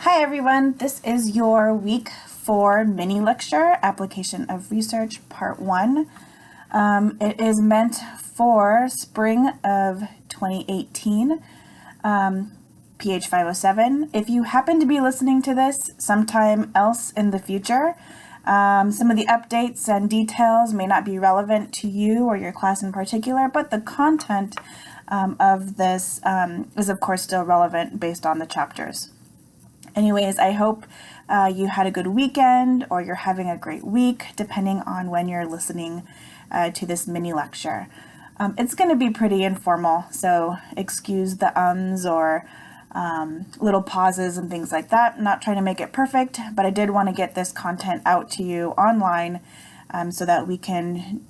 Hi everyone, this is your week 4 mini lecture, Application of Research, Part 1. It is meant for spring of 2018, PH 507. If you happen to be listening to this sometime else in the future, some of the updates and details may not be relevant to you or your class in particular, but the content of this is of course still relevant based on the chapters. Anyways, I hope you had a good weekend or you're having a great week, depending on when you're listening to this mini lecture. It's going to be pretty informal, so excuse the ums or little pauses and things like that. I'm not trying to make it perfect, but I did want to get this content out to you online so that we can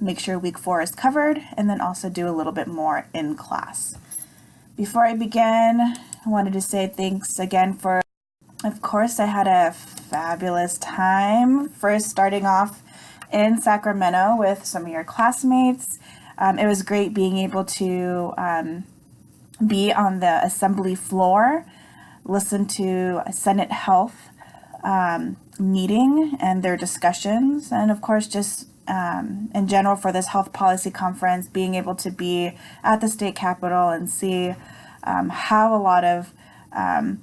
make sure week 4 is covered and then also do a little bit more in class. Before I begin, I wanted to say thanks again for, of course, I had a fabulous time first starting off in Sacramento with some of your classmates. It was great being able to be on the assembly floor, listen to a Senate Health meeting and their discussions, and of course just in general for this health policy conference, being able to be at the state capitol and see how a lot of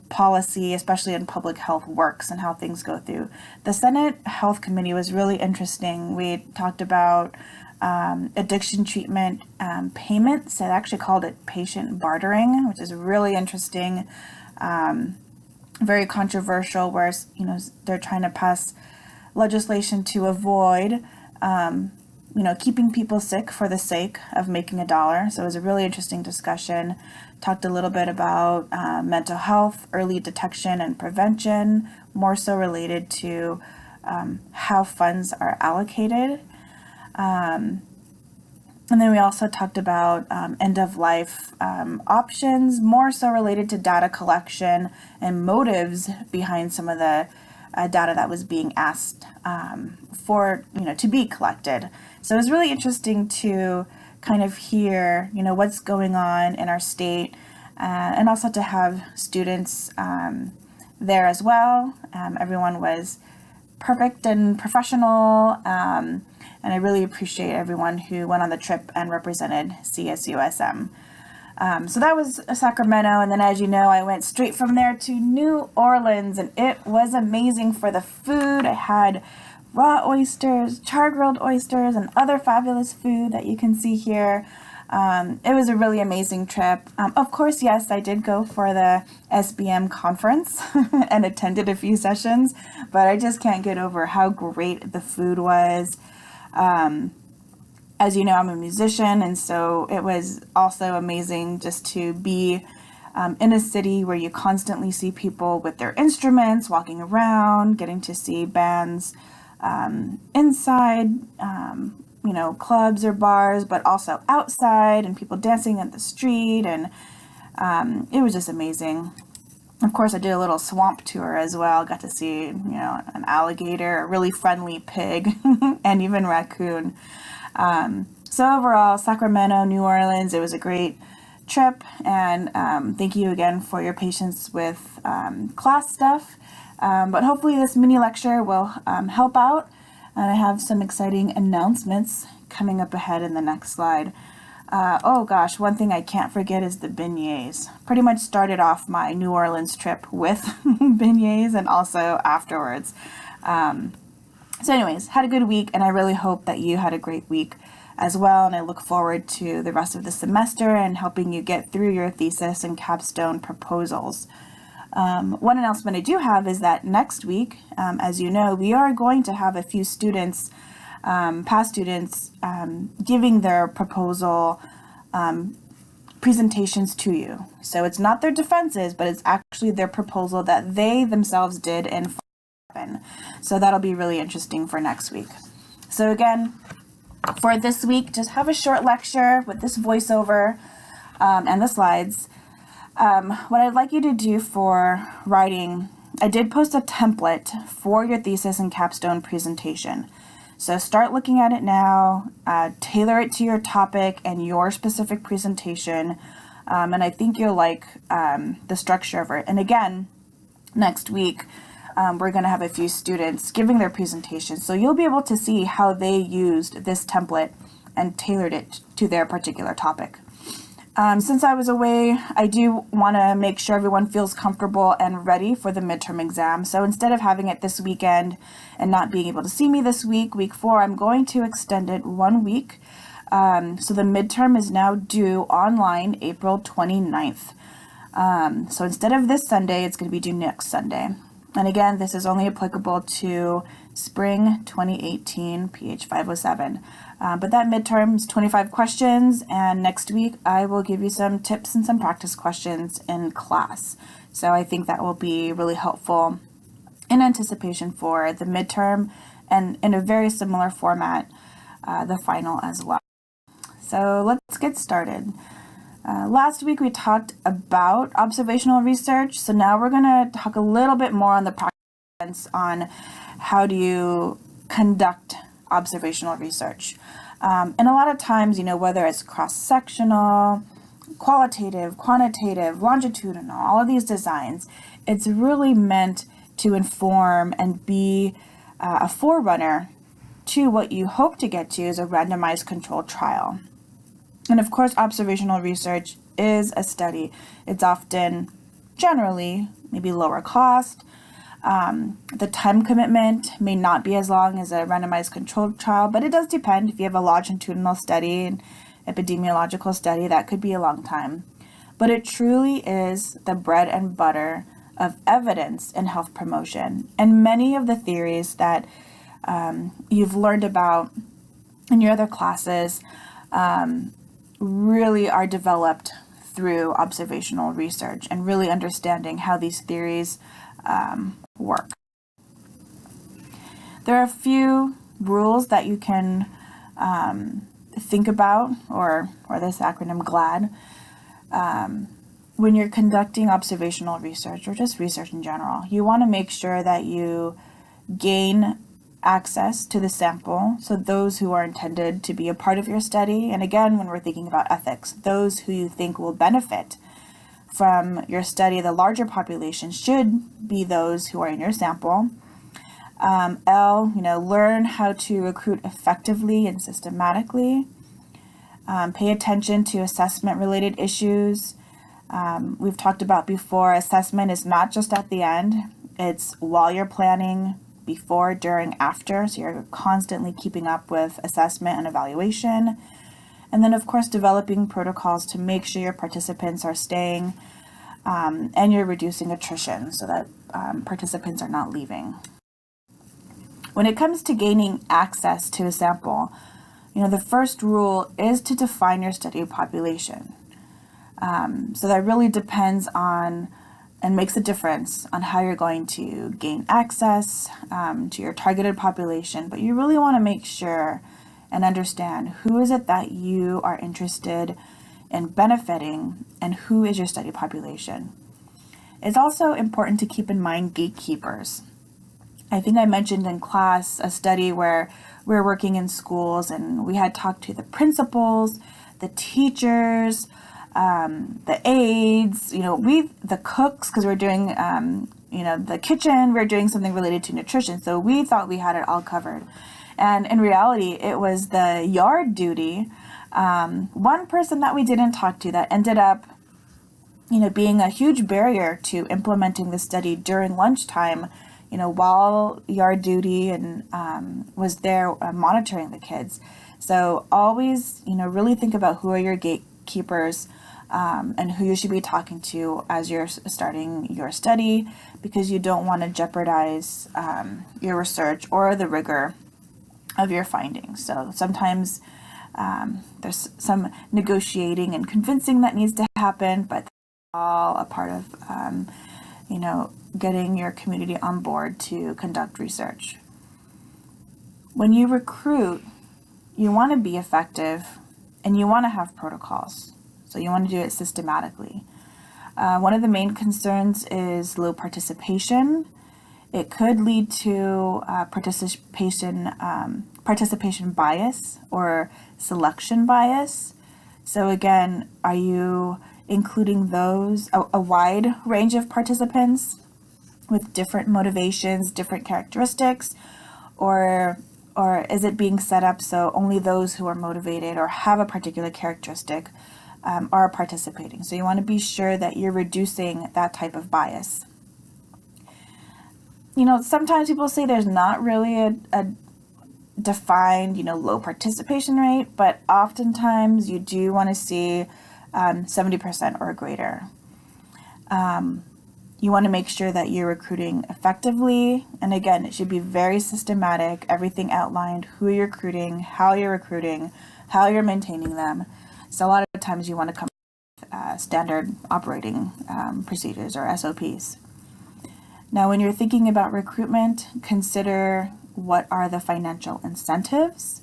policy, especially in public health, works and how things go through. The Senate Health Committee was really interesting. We talked about addiction treatment payments. They actually called it patient bartering, which is really interesting, very controversial, where they're trying to pass legislation to avoid keeping people sick for the sake of making a dollar. So it was a really interesting discussion. Talked a little bit about mental health, early detection and prevention, more so related to how funds are allocated. And then we also talked about end-of-life options, more so related to data collection and motives behind some of the data that was being asked to be collected. So it was really interesting to kind of hear, what's going on in our state, and also to have students there as well. Everyone was perfect and professional, and I really appreciate everyone who went on the trip and represented CSUSM. So that was Sacramento, and then as you know, I went straight from there to New Orleans, and it was amazing for the food. I had raw oysters, char-grilled oysters, and other fabulous food that you can see here. It was a really amazing trip. Of course, yes, I did go for the SBM conference and attended a few sessions, but I just can't get over how great the food was. As you know, I'm a musician, and so it was also amazing just to be in a city where you constantly see people with their instruments walking around, getting to see bands inside, clubs or bars, but also outside, and people dancing in the street, and it was just amazing. Of course, I did a little swamp tour as well. Got to see, an alligator, a really friendly pig, and even raccoon. So overall, Sacramento, New Orleans, it was a great trip, and thank you again for your patience with class stuff. But hopefully this mini lecture will help out, and I have some exciting announcements coming up ahead in the next slide. One thing I can't forget is the beignets. Pretty much started off my New Orleans trip with beignets and also afterwards. So anyways, had a good week, and I really hope that you had a great week as well, and I look forward to the rest of the semester and helping you get through your thesis and capstone proposals. One announcement I do have is that next week, as you know, we are going to have a few students, past students, giving their proposal presentations to you. So it's not their defenses, but it's actually their proposal that they themselves did in 7. So that'll be really interesting for next week. So again, for this week, just have a short lecture with this voiceover and the slides. What I'd like you to do for writing, I did post a template for your thesis and capstone presentation. So start looking at it now, tailor it to your topic and your specific presentation, and I think you'll like the structure of it. And again, next week, we're going to have a few students giving their presentations. So you'll be able to see how they used this template and tailored it to their particular topic. Since I was away, I do want to make sure everyone feels comfortable and ready for the midterm exam. So instead of having it this weekend and not being able to see me this week, week 4, I'm going to extend it 1 week. So the midterm is now due online April 29th. So instead of this Sunday, it's going to be due next Sunday. And again, this is only applicable to spring 2018 PH 507. But that midterm is 25 questions, and next week I will give you some tips and some practice questions in class. So I think that will be really helpful in anticipation for the midterm, and in a very similar format, the final as well. So let's get started. Last week we talked about observational research, so now we're going to talk a little bit more on the practice on how do you conduct observational research. And a lot of times, whether it's cross-sectional, qualitative, quantitative, longitudinal, all of these designs, it's really meant to inform and be a forerunner to what you hope to get to as a randomized controlled trial. And of course, observational research is a study. It's often, generally, maybe lower cost. The time commitment may not be as long as a randomized controlled trial, but it does depend. If you have a longitudinal study, an epidemiological study, that could be a long time. But it truly is the bread and butter of evidence in health promotion. And many of the theories that you've learned about in your other classes really are developed through observational research and really understanding how these theories work. There are a few rules that you can think about, or this acronym GLAD, when you're conducting observational research or just research in general. You want to make sure that you gain access to the sample, so those who are intended to be a part of your study, and again, when we're thinking about ethics, those who you think will benefit from your study, the larger population should be those who are in your sample. Learn how to recruit effectively and systematically. Pay attention to assessment-related issues. We've talked about before, assessment is not just at the end, it's while you're planning, before, during, after, so you're constantly keeping up with assessment and evaluation. And then, of course, developing protocols to make sure your participants are staying and you're reducing attrition so that participants are not leaving. When it comes to gaining access to a sample, the first rule is to define your study population. So that really depends on and makes a difference on how you're going to gain access to your targeted population, but you really want to make sure and understand who is it that you are interested in benefiting and who is your study population. It's also important to keep in mind gatekeepers. I think I mentioned in class a study where we're working in schools and we had talked to the principals, the teachers, the aides, the cooks, because we're doing, the kitchen, we're doing something related to nutrition. So we thought we had it all covered. And in reality, it was the yard duty, one person that we didn't talk to that ended up, being a huge barrier to implementing the study during lunchtime, while yard duty and was there monitoring the kids. So always, really think about who are your gatekeepers, and who you should be talking to as you're starting your study, because you don't want to jeopardize your research or the rigor of your findings. So sometimes there's some negotiating and convincing that needs to happen, but all a part of getting your community on board to conduct research. When you recruit, you want to be effective and you want to have protocols. So you want to do it systematically. One of the main concerns is low participation. It could lead to participation bias or selection bias. So again, are you including a wide range of participants? with different motivations, different characteristics, or is it being set up so only those who are motivated or have a particular characteristic are participating? So you want to be sure that you're reducing that type of bias. Sometimes people say there's not really a defined, low participation rate, but oftentimes you do want to see 70% or greater. You want to make sure that you're recruiting effectively. And again, it should be very systematic, everything outlined, who you're recruiting, how you're maintaining them. So a lot of times you want to come with standard operating procedures or SOPs. Now, when you're thinking about recruitment, consider what are the financial incentives.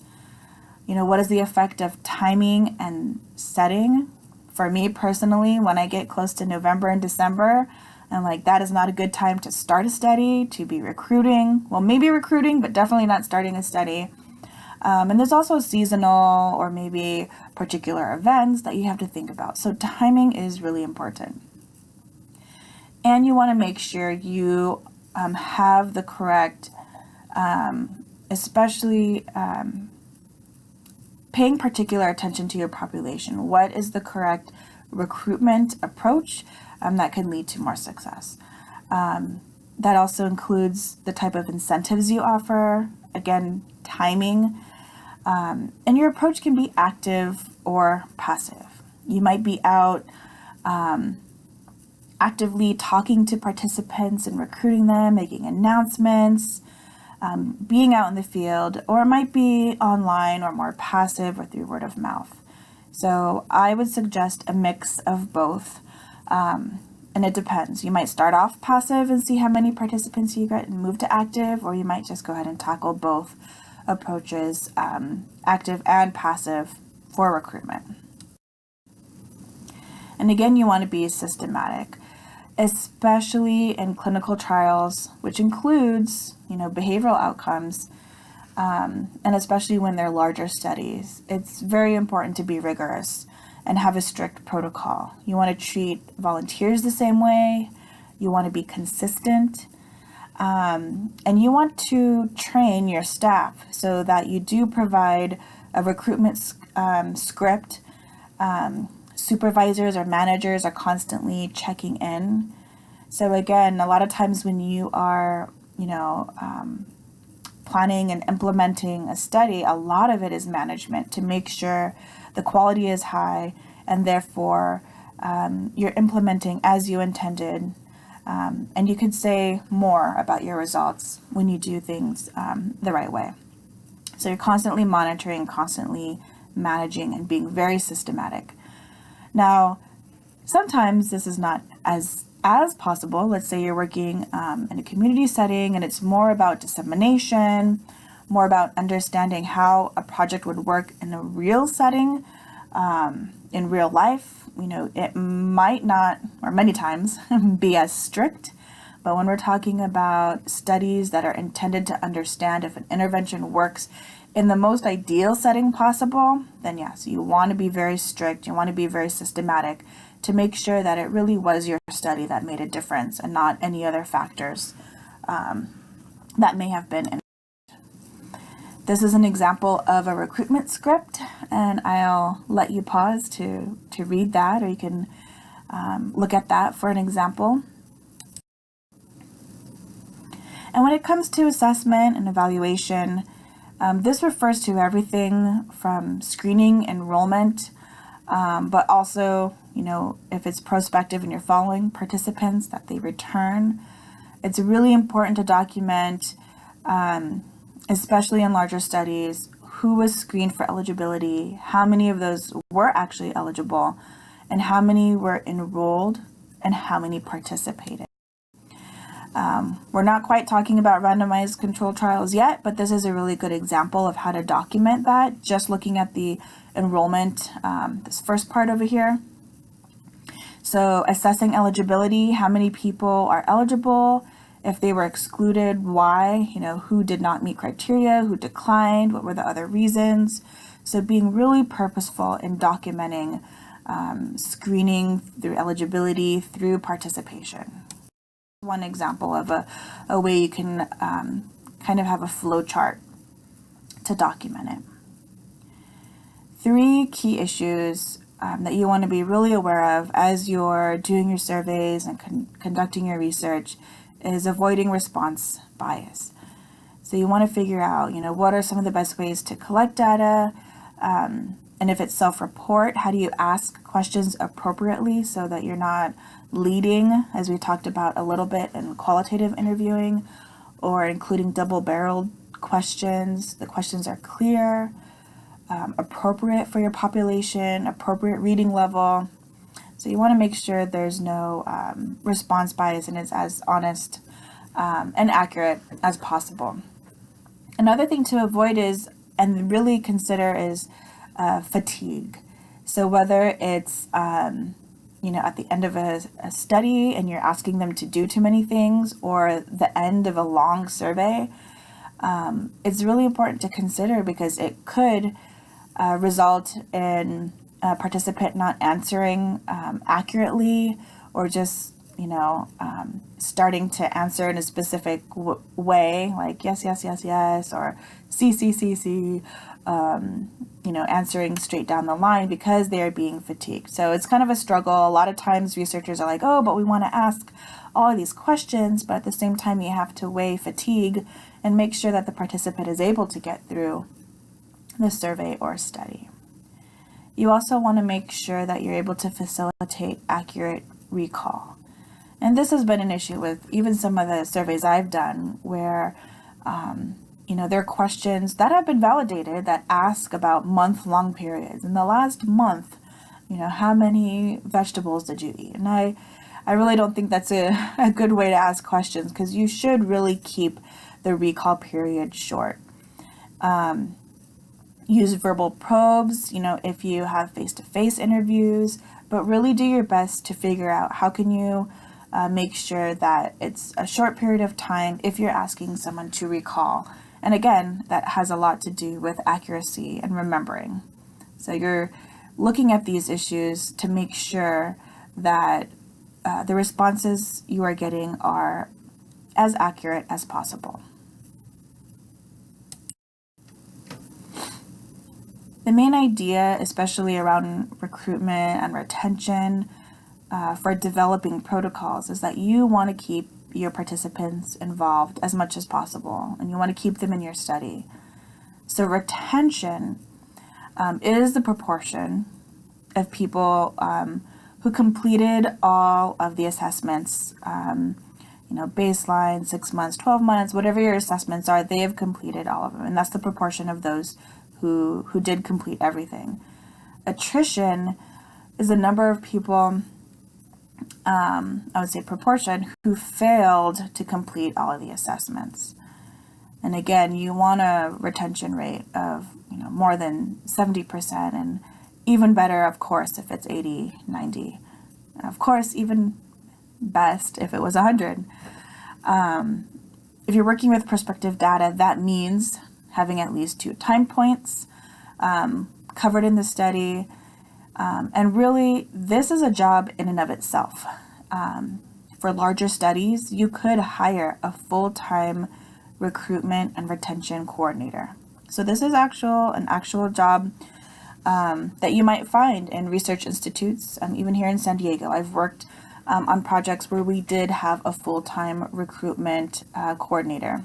What is the effect of timing and setting? For me personally, when I get close to November and December, I'm like, that is not a good time to start a study, to be recruiting. Well, maybe recruiting, but definitely not starting a study. And there's also seasonal or maybe particular events that you have to think about. So timing is really important. And you want to make sure you have the correct, especially paying particular attention to your population. What is the correct recruitment approach that can lead to more success? That also includes the type of incentives you offer, again, timing, and your approach can be active or passive. You might be out actively talking to participants and recruiting them, making announcements, being out in the field, or it might be online or more passive or through word of mouth. So I would suggest a mix of both, and it depends. You might start off passive and see how many participants you get and move to active, or you might just go ahead and tackle both approaches, active and passive, for recruitment. And again, you want to be systematic, especially in clinical trials, which includes, behavioral outcomes, and especially when they're larger studies. It's very important to be rigorous and have a strict protocol. You want to treat volunteers the same way. You want to be consistent. And you want to train your staff so that you do provide a recruitment script. Supervisors or managers are constantly checking in. So again, a lot of times when you are, planning and implementing a study, a lot of it is management to make sure the quality is high and therefore you're implementing as you intended. And you could say more about your results when you do things the right way. So you're constantly monitoring, constantly managing, and being very systematic. Now, sometimes this is not as possible. Let's say you're working in a community setting and it's more about dissemination, more about understanding how a project would work in a real setting, in real life. It might not, or many times, be as strict. But when we're talking about studies that are intended to understand if an intervention works in the most ideal setting possible, then yes, you want to be very strict. You want to be very systematic to make sure that it really was your study that made a difference and not any other factors that may have been in. This is an example of a recruitment script, and I'll let you pause to read that, or you can look at that for an example. And when it comes to assessment and evaluation, this refers to everything from screening, enrollment, but also, if it's prospective and you're following participants that they return. It's really important to document, especially in larger studies, who was screened for eligibility, how many of those were actually eligible, and how many were enrolled, and how many participated. We're not quite talking about randomized controlled trials yet, but this is a really good example of how to document that, just looking at the enrollment, this first part over here. So assessing eligibility, how many people are eligible, if they were excluded, why, who did not meet criteria, who declined, what were the other reasons. So being really purposeful in documenting screening through eligibility, through participation. one example of a way you can kind of have a flow chart to document it. 3 key issues that you want to be really aware of as you're doing your surveys and conducting your research is avoiding response bias. So you want to figure out, what are some of the best ways to collect data, and if it's self-report, how do you ask questions appropriately so that you're not leading, as we talked about a little bit in qualitative interviewing, or including double-barreled questions. The questions are clear, appropriate for your population, appropriate reading level. So you want to make sure there's no response bias and it's as honest and accurate as possible. Another thing to avoid is, and really consider, is fatigue. So whether it's, at the end of a study and you're asking them to do too many things, or the end of a long survey, it's really important to consider because it could result in a participant not answering accurately, or just starting to answer in a specific way, like yes, yes, yes, yes, or C, C, C, C, answering straight down the line because they are being fatigued. So it's kind of a struggle. A lot of times researchers are like, oh, but we want to ask all of these questions, but at the same time you have to weigh fatigue and make sure that the participant is able to get through the survey or study. You also want to make sure that you're able to facilitate accurate recall. And this has been an issue with even some of the surveys I've done where, there are questions that have been validated that ask about month-long periods. In the last month, how many vegetables did you eat? And I really don't think that's a good way to ask questions, because you should really keep the recall period short. Use verbal probes, if you have face-to-face interviews, but really do your best to figure out how can you make sure that it's a short period of time if you're asking someone to recall. And again, that has a lot to do with accuracy and remembering. So you're looking at these issues to make sure that the responses you are getting are as accurate as possible. The main idea, especially around recruitment and retention for developing protocols, is that you want to keep your participants involved as much as possible, and you want to keep them in your study. So retention is the proportion of people who completed all of the assessments, baseline, 6 months, 12 months, whatever your assessments are, they have completed all of them. And that's the proportion of those who did complete everything. Attrition is the number of people, I would say proportion, who failed to complete all of the assessments. And again, you want a retention rate of more than 70%, and even better, of course, if it's 80, 90. And of course, even best if it was 100. If you're working with prospective data, that means having at least 2 time points covered in the study. And really, this is a job in and of itself. For larger studies, you could hire a full-time recruitment and retention coordinator. So this is an actual job that you might find in research institutes, even here in San Diego. I've worked on projects where we did have a full-time recruitment coordinator.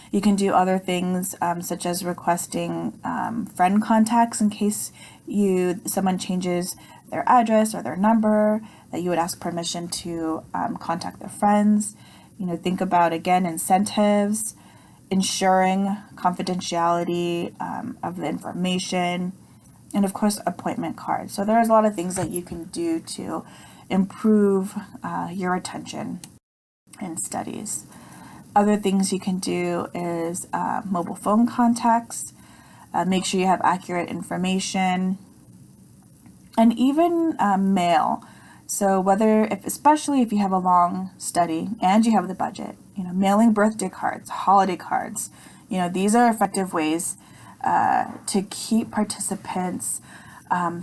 You can do other things such as requesting friend contacts in case someone changes their address or their number, that you would ask permission to contact their friends. Think about, again, incentives, ensuring confidentiality of the information, and of course, appointment cards. So there's a lot of things that you can do to improve your retention in studies. Other things you can do is mobile phone contacts, make sure you have accurate information, and even mail. So especially if you have a long study and you have the budget, mailing birthday cards, holiday cards, these are effective ways to keep participants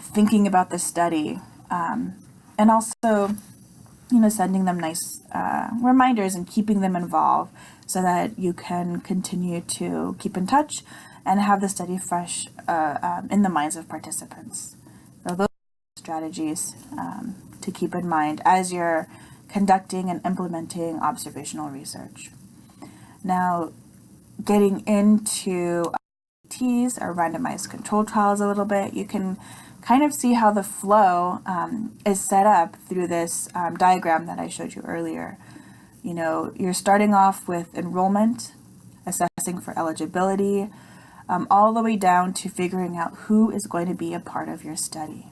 thinking about the study. And also, sending them nice reminders and keeping them involved so that you can continue to keep in touch and have the study fresh in the minds of participants. So those are strategies to keep in mind as you're conducting and implementing observational research. Now, getting into RCTs or randomized control trials a little bit, you can kind of see how the flow is set up through this diagram that I showed you earlier. You're starting off with enrollment, assessing for eligibility, all the way down to figuring out who is going to be a part of your study.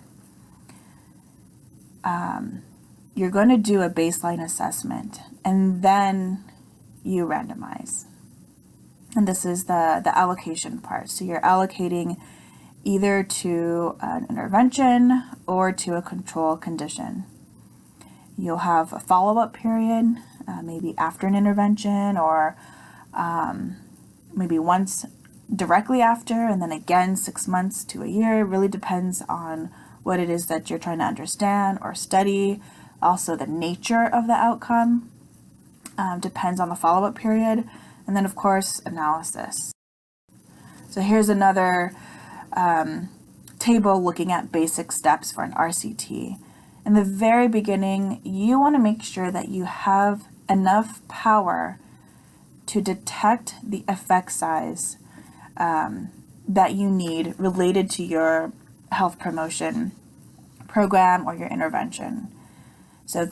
You're going to do a baseline assessment, and then you randomize. And this is the allocation part. So you're allocating either to an intervention or to a control condition. You'll have a follow-up period, maybe after an intervention, or maybe once directly after, and then again 6 months to a year. It really depends on what it is that you're trying to understand or study. Also, the nature of the outcome depends on the follow-up period. And then, of course, analysis. So here's another table looking at basic steps for an RCT. In the very beginning, you want to make sure that you have enough power to detect the effect size that you need related to your health promotion program or your intervention. So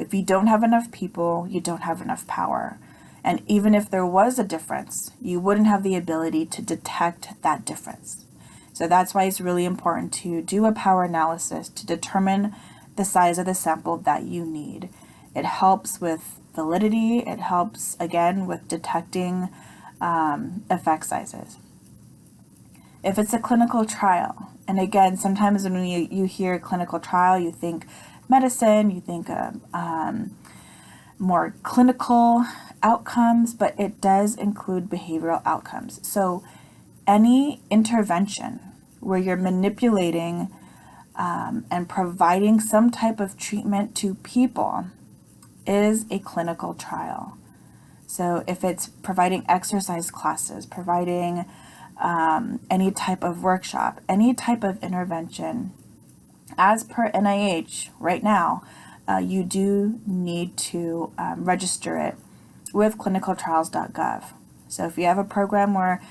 if you don't have enough people, you don't have enough power. And even if there was a difference, you wouldn't have the ability to detect that difference. So that's why it's really important to do a power analysis to determine the size of the sample that you need. It helps with validity. It helps, again, with detecting effect sizes. If it's a clinical trial, and again, sometimes when you hear clinical trial, you think medicine, you think more clinical outcomes, but it does include behavioral outcomes. So any intervention where you're manipulating and providing some type of treatment to people is a clinical trial. So if it's providing exercise classes, providing any type of workshop, any type of intervention, as per NIH right now, you do need to register it with clinicaltrials.gov. So if you have a program where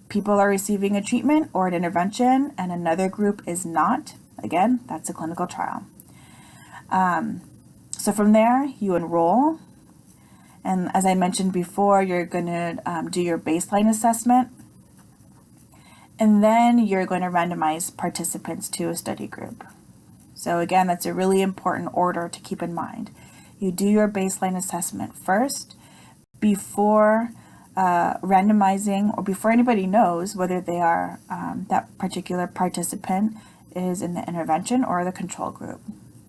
people are receiving a treatment or an intervention and another group is not, again, that's a clinical trial. So from there, you enroll. And as I mentioned before, you're going to do your baseline assessment. And then you're going to randomize participants to a study group. So again, that's a really important order to keep in mind. You do your baseline assessment first before randomizing, or before anybody knows whether they are that particular participant is in the intervention or the control group.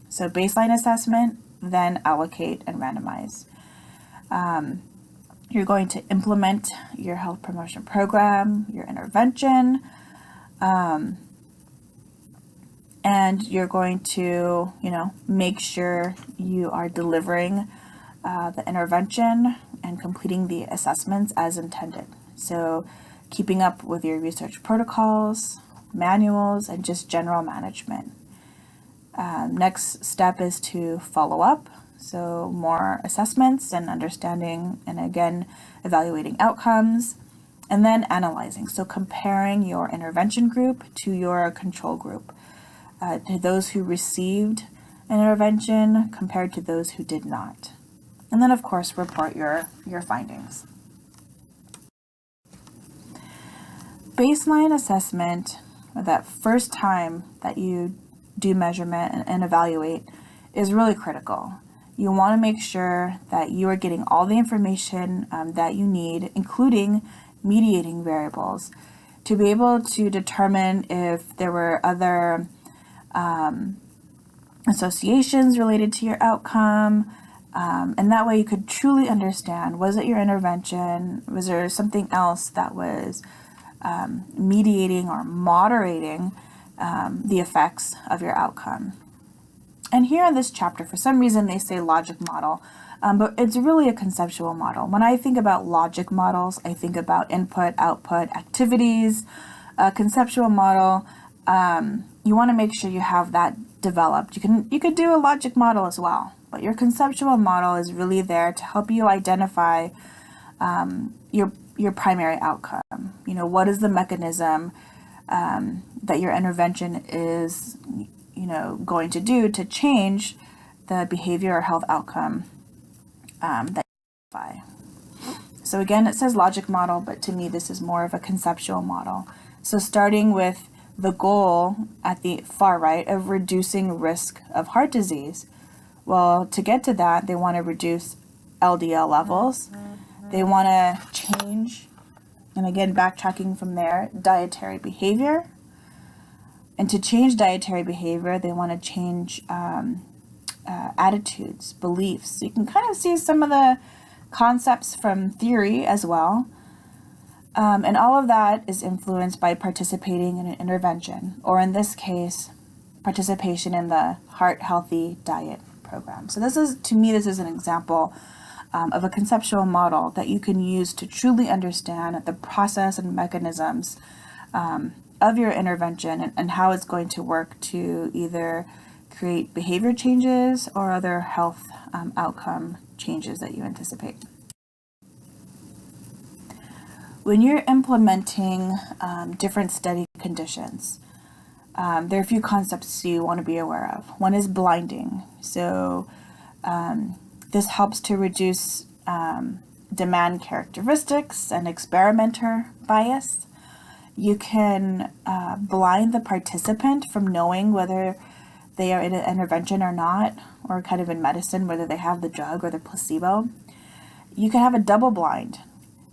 So baseline assessment, then allocate and randomize. You're going to implement your health promotion program, your intervention, and you're going to, make sure you are delivering the intervention and completing the assessments as intended. So keeping up with your research protocols, manuals, and just general management. Next step is to follow up. So more assessments and understanding, and again, evaluating outcomes, and then analyzing. So comparing your intervention group to your control group, to those who received an intervention compared to those who did not. And then, of course, report your findings. Baseline assessment, that first time that you do measurement and evaluate, is really critical. You want to make sure that you are getting all the information that you need, including mediating variables, to be able to determine if there were other associations related to your outcome. And that way you could truly understand, was it your intervention? Was there something else that was mediating or moderating the effects of your outcome? And here in this chapter, for some reason, they say logic model, but it's really a conceptual model. When I think about logic models, I think about input, output, activities. A conceptual model, you want to make sure you have that developed. You could do a logic model as well, but your conceptual model is really there to help you identify your primary outcome. What is the mechanism that your intervention is going to do to change the behavior or health outcome that you identify. So again, it says logic model, but to me this is more of a conceptual model. So starting with the goal at the far right of reducing risk of heart disease. Well, to get to that, they want to reduce LDL levels. They want to change, and again, backtracking from there, dietary behavior. And to change dietary behavior, they want to change attitudes, beliefs. So you can kind of see some of the concepts from theory as well. And all of that is influenced by participating in an intervention, or in this case, participation in the Heart Healthy Diet program. So this is an example of a conceptual model that you can use to truly understand the process and mechanisms of your intervention and how it's going to work to either create behavior changes or other health outcome changes that you anticipate. When you're implementing different study conditions, there are a few concepts you want to be aware of. One is blinding. So this helps to reduce demand characteristics and experimenter bias. You can blind the participant from knowing whether they are in an intervention or not, or kind of in medicine, whether they have the drug or the placebo. You can have a double blind.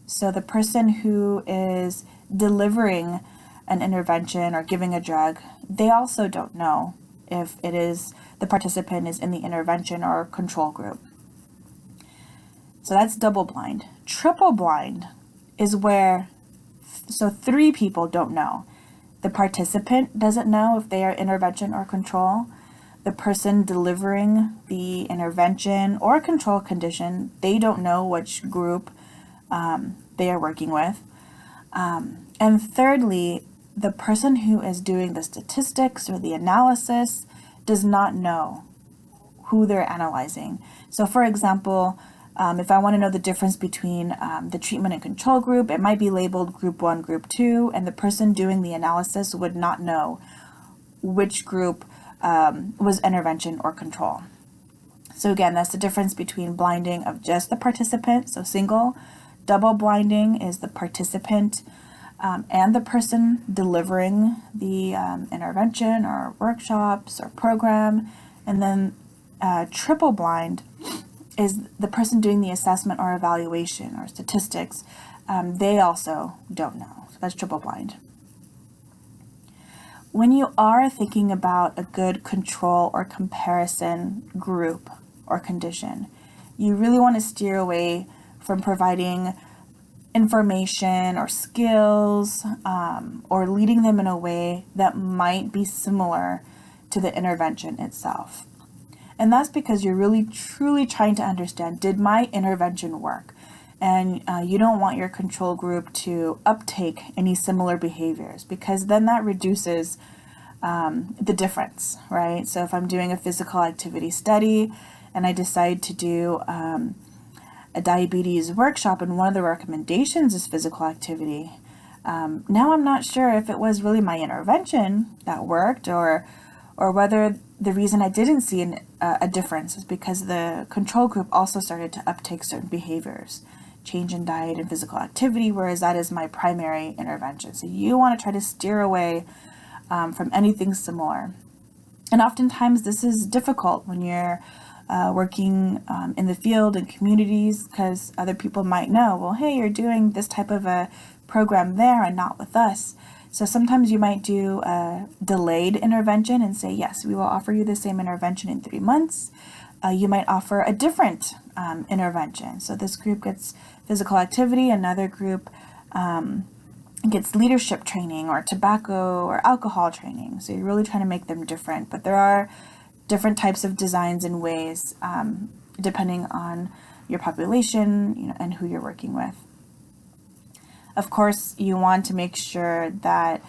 So the person who is delivering an intervention or giving a drug, they also don't know if the participant is in the intervention or control group. So that's double blind. Triple blind is where, so 3 people don't know. The participant doesn't know if they are intervention or control. The person delivering the intervention or control condition, they don't know which group they are working with. And thirdly, the person who is doing the statistics or the analysis does not know who they're analyzing. So for example, if I want to know the difference between the treatment and control group, it might be labeled group 1, group 2, and the person doing the analysis would not know which group was intervention or control. So again, that's the difference between blinding of just the participant, so single. Double blinding is the participant and the person delivering the intervention or workshops or program. And then triple blind is the person doing the assessment or evaluation or statistics. They also don't know. So that's triple blind. When you are thinking about a good control or comparison group or condition, you really want to steer away from providing information or skills or leading them in a way that might be similar to the intervention itself. And that's because you're really truly trying to understand, did my intervention work? And you don't want your control group to uptake any similar behaviors, because then that reduces the difference, right? So if I'm doing a physical activity study and I decide to do a diabetes workshop and one of the recommendations is physical activity, now I'm not sure if it was really my intervention that worked or whether the reason I didn't see a difference is because the control group also started to uptake certain behaviors, change in diet and physical activity, whereas that is my primary intervention. So you want to try to steer away from anything similar. And oftentimes this is difficult when you're working in the field and communities, because other people might know, well, hey, you're doing this type of a program there and not with us. So sometimes you might do a delayed intervention and say, yes, we will offer you the same intervention in 3 months. You might offer a different intervention. So this group gets physical activity, another group gets leadership training or tobacco or alcohol training. So you're really trying to make them different. But there are different types of designs and ways, depending on your population, and who you're working with. Of course, you want to make sure that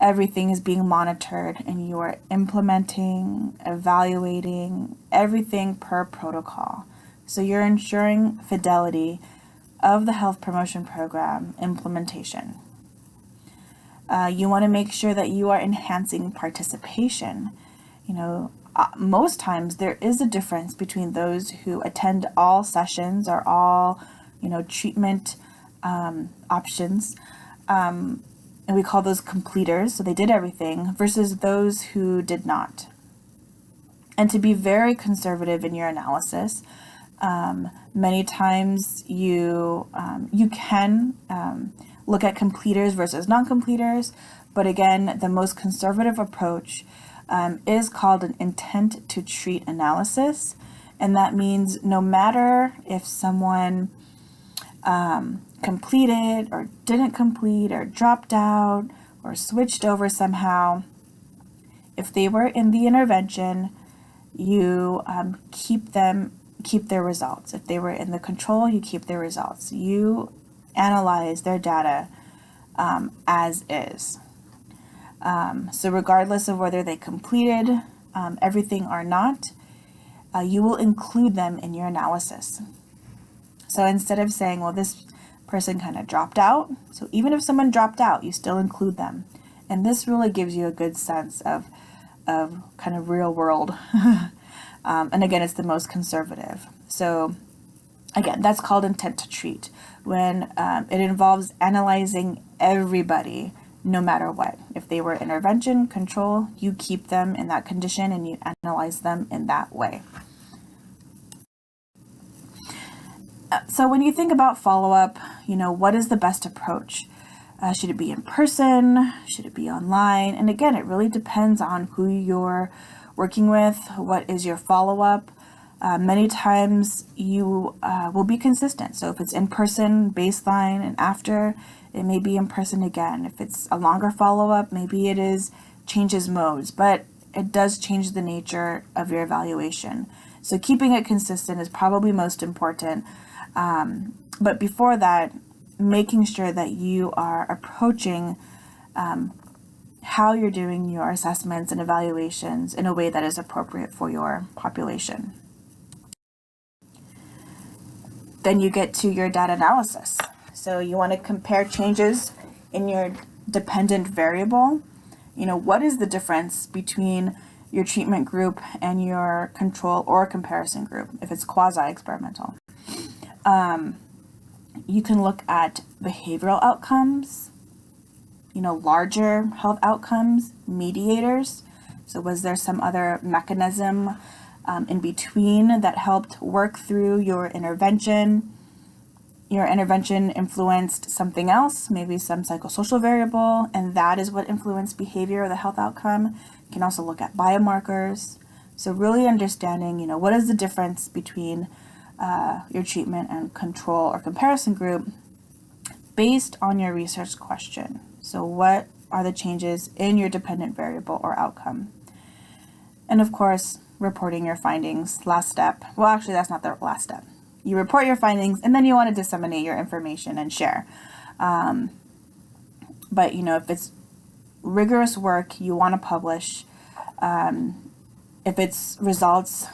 everything is being monitored and you are implementing, evaluating everything per protocol. So you're ensuring fidelity of the health promotion program implementation. You want to make sure that you are enhancing participation. Most times there is a difference between those who attend all sessions or all, treatment options, and we call those completers, so they did everything, versus those who did not. And to be very conservative in your analysis, many times you can look at completers versus non-completers, but again, the most conservative approach is called an intent to treat analysis, and that means no matter if someone completed or didn't complete or dropped out or switched over somehow, if they were in the intervention, you keep their results. If they were in the control, you keep their results. You analyze their data as is. So regardless of whether they completed everything or not, you will include them in your analysis. So instead of saying, well, this person kind of dropped out, so even if someone dropped out, you still include them. And this really gives you a good sense of kind of real world. And again, it's the most conservative. So again, that's called intent to treat, when it involves analyzing everybody, no matter what. If they were intervention, control, you keep them in that condition and you analyze them in that way. So when you think about follow-up, what is the best approach? Should it be in person? Should it be online? And again, it really depends on who you're working with. What is your follow-up? Many times you will be consistent. So if it's in person, baseline, and after, it may be in person again. If it's a longer follow-up, maybe it changes modes, but it does change the nature of your evaluation. So keeping it consistent is probably most important. But before that, making sure that you are approaching how you're doing your assessments and evaluations in a way that is appropriate for your population. Then you get to your data analysis. So you want to compare changes in your dependent variable. What is the difference between your treatment group and your control or comparison group, if it's quasi-experimental? You can look at behavioral outcomes, larger health outcomes, mediators. So was there some other mechanism in between that helped work through your intervention? Your intervention influenced something else, maybe some psychosocial variable, and that is what influenced behavior or the health outcome. You can also look at biomarkers. So really understanding, what is the difference between your treatment and control or comparison group based on your research question. So what are the changes in your dependent variable or outcome? And of course, reporting your findings, last step. Well, actually, that's not the last step. You report your findings and then you want to disseminate your information and share. But if it's rigorous work, you want to publish. If it's results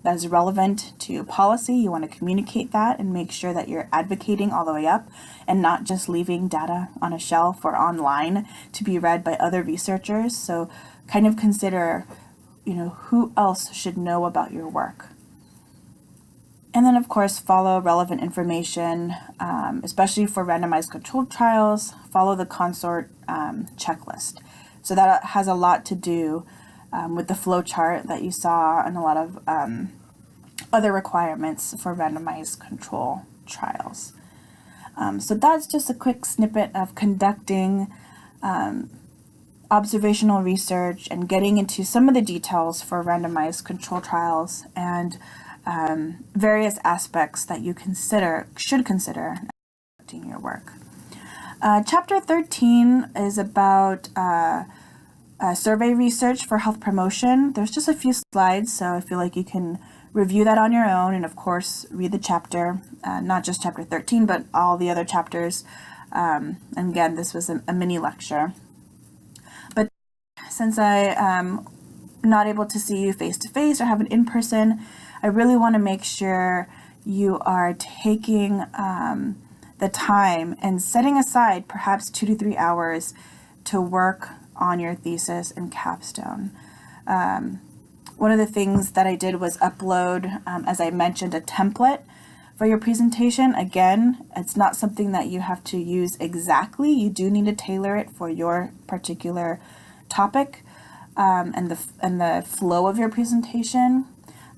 that is relevant to policy, you want to communicate that and make sure that you're advocating all the way up and not just leaving data on a shelf or online to be read by other researchers. So kind of consider, who else should know about your work. And then, of course, follow relevant information, especially for randomized controlled trials. Follow the consort checklist. So that has a lot to do with the flow chart that you saw and a lot of other requirements for randomized control trials. So that's just a quick snippet of conducting observational research and getting into some of the details for randomized control trials and various aspects that you should consider in your work. Chapter 13 is about survey research for health promotion. There's just a few slides, so I feel like you can review that on your own, and of course read the chapter, not just chapter 13, but all the other chapters. And again, this was a mini lecture. But since I am not able to see you face to face or have an in-person, I really want to make sure you are taking the time and setting aside perhaps 2 to 3 hours to work on your thesis and capstone. One of the things that I did was upload, as I mentioned, a template for your presentation. Again, it's not something that you have to use exactly. You do need to tailor it for your particular topic and the flow of your presentation.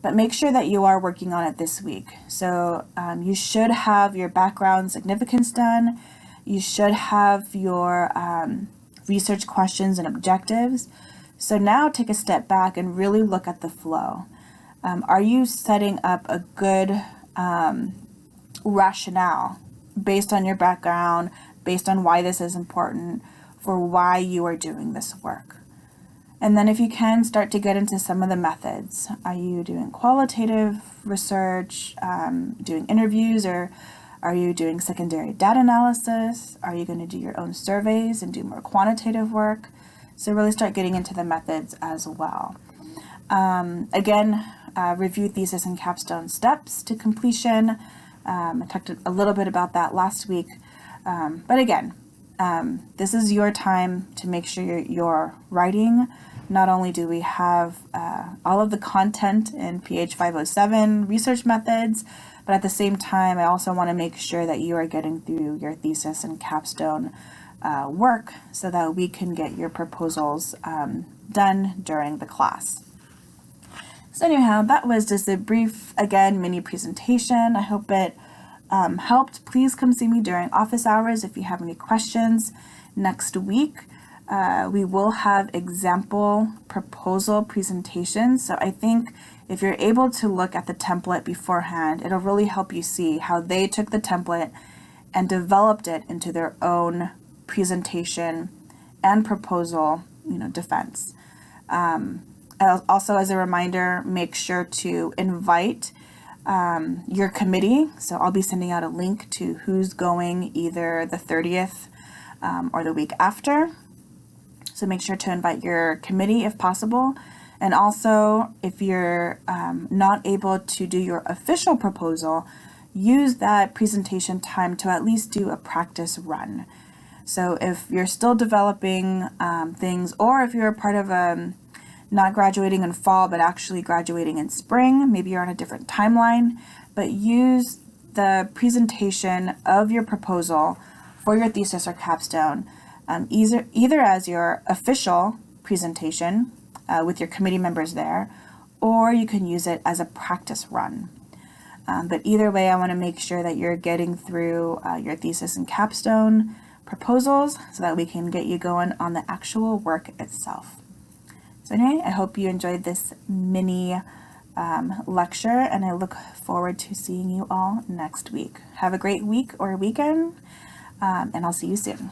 But make sure that you are working on it this week. So you should have your background significance done. You should have your research questions and objectives. So now take a step back and really look at the flow. Are you setting up a good rationale based on your background, based on why this is important, for why you are doing this work? And then if you can, start to get into some of the methods. Are you doing qualitative research, doing interviews, or are you doing secondary data analysis? Are you going to do your own surveys and do more quantitative work? So really start getting into the methods as well. Again, review thesis and capstone steps to completion. I talked a little bit about that last week. But again, this is your time to make sure you're writing. Not only do we have all of the content in PH 507 research methods, but at the same time, I also want to make sure that you are getting through your thesis and capstone work so that we can get your proposals done during the class. So anyhow, that was just a brief, again, mini presentation. I hope it helped. Please come see me during office hours if you have any questions. Next week, we will have example proposal presentations. So I think if you're able to look at the template beforehand, it'll really help you see how they took the template and developed it into their own presentation and proposal, defense. Also, as a reminder, make sure to invite your committee. So I'll be sending out a link to who's going either the 30th or the week after. So make sure to invite your committee if possible. And also, if you're not able to do your official proposal, use that presentation time to at least do a practice run. So if you're still developing things, or if you're a part of not graduating in fall, but actually graduating in spring, maybe you're on a different timeline, but use the presentation of your proposal for your thesis or capstone, either as your official presentation with your committee members there, or you can use it as a practice run. But either way, I want to make sure that you're getting through your thesis and capstone proposals so that we can get you going on the actual work itself. So anyway, I hope you enjoyed this mini lecture, and I look forward to seeing you all next week. Have a great week or weekend, and I'll see you soon.